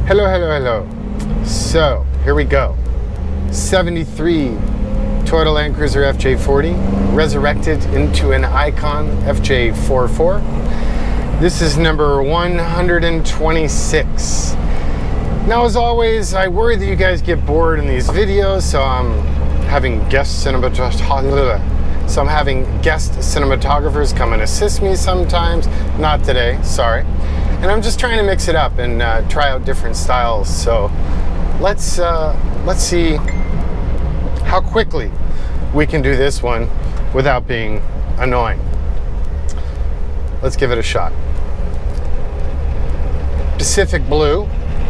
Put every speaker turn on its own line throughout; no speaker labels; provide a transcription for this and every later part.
Hello, hello, hello. So, here we go. 73 Toyota Land Cruiser FJ40, resurrected into an ICON FJ44. This is number 126. Now, as always, I worry that you guys get bored in these videos, so I'm having guest cinematographers come and assist me sometimes. Not today, sorry. And I'm just trying to mix it up and try out different styles. So let's see how quickly we can do this one without being annoying. Let's give it a shot. Pacific blue,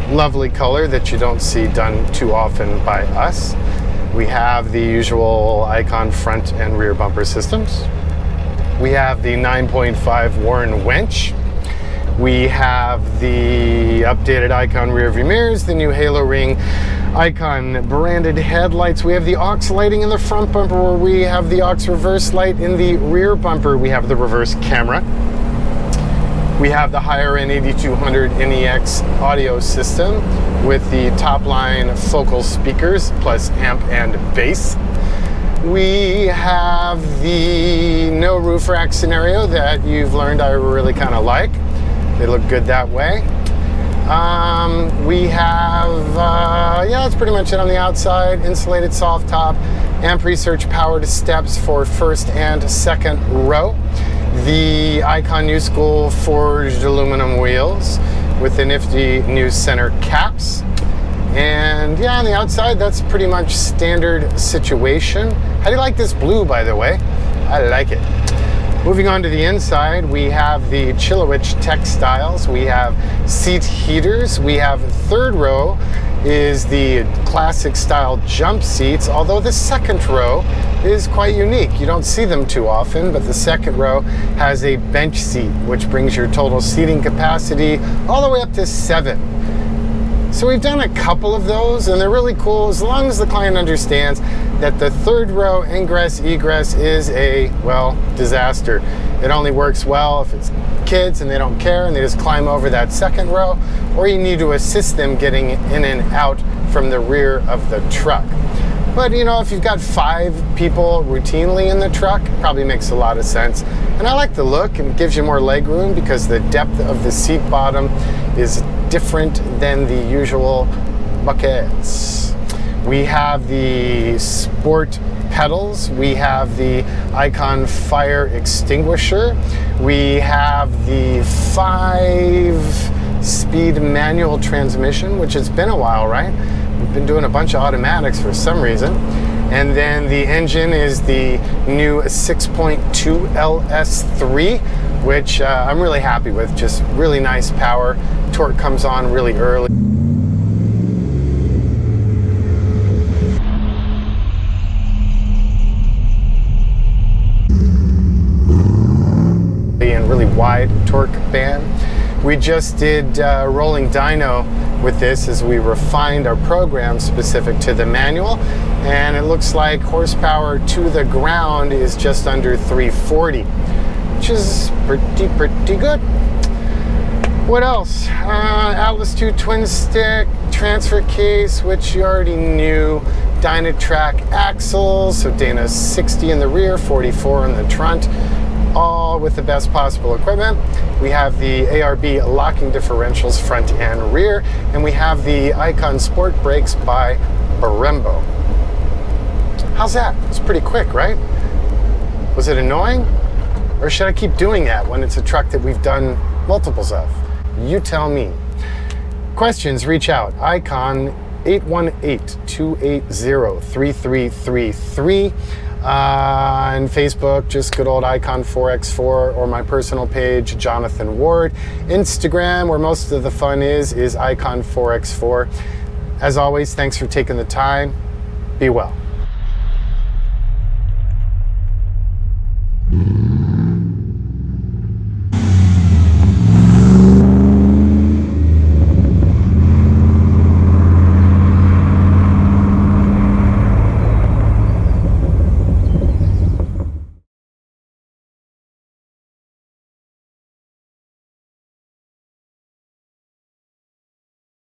lovely color that you don't see done too often by us. We have the usual ICON front and rear bumper systems. We have the 9.5 Warren winch. We have the updated ICON rear view mirrors, the new Halo Ring ICON branded headlights. We have the aux lighting in the front bumper, where we have the aux reverse light in the rear bumper. We have the reverse camera. We have the higher end 8200 NEX audio system with the top line focal speakers plus amp and bass. We have the no roof rack scenario that you've learned I really kind of like. They look good that way. We have, yeah, that's pretty much it on the outside. Insulated soft top, amp research powered steps for first and second row. The ICON New School forged aluminum wheels with the nifty new center caps. And yeah, on the outside, that's pretty much standard situation. How do you like this blue, by the way? I like it. Moving on to the inside, we have the Chilowich textiles. We have seat heaters. We have third row is the classic style jump seats, although the second row is quite unique. You don't see them too often, but the second row has a bench seat, which brings your total seating capacity all the way up to 7. So we've done a couple of those, and they're really cool as long as the client understands that the third row ingress egress is a, well, disaster. It only works well if it's kids and they don't care and they just climb over that second row, or you need to assist them getting in and out from the rear of the truck. But you know, if you've got 5 people routinely in the truck, it probably makes a lot of sense. And I like the look, and it gives you more leg room because the depth of the seat bottom is different than the usual buckets. We have the sport pedals. We have the ICON fire extinguisher. We have the 5-speed manual transmission, which has been a while, right? We've been doing a bunch of automatics for some reason. And then the engine is the new 6.2 LS3, which I'm really happy with. Just really nice power. Torque comes on really early. And really wide torque band. We just did rolling dyno with this as we refined our program specific to the manual, and it looks like horsepower to the ground is just under 340, which is pretty good. What else? Atlas 2 twin stick, transfer case, which you already knew, Dynatrack axles, so Dana 60 in the rear, 44 in the front, all with the best possible equipment. We have the ARB locking differentials front and rear, and we have the ICON Sport Brakes by Brembo. How's that? It's pretty quick, right? Was it annoying? Or should I keep doing that when it's a truck that we've done multiples of? You tell me. Questions, reach out. ICON 818-280-3333. On Facebook, just good old ICON 4x4, or my personal page, Jonathan Ward. Instagram, where most of the fun is ICON 4x4. As always, thanks for taking the time. Be well.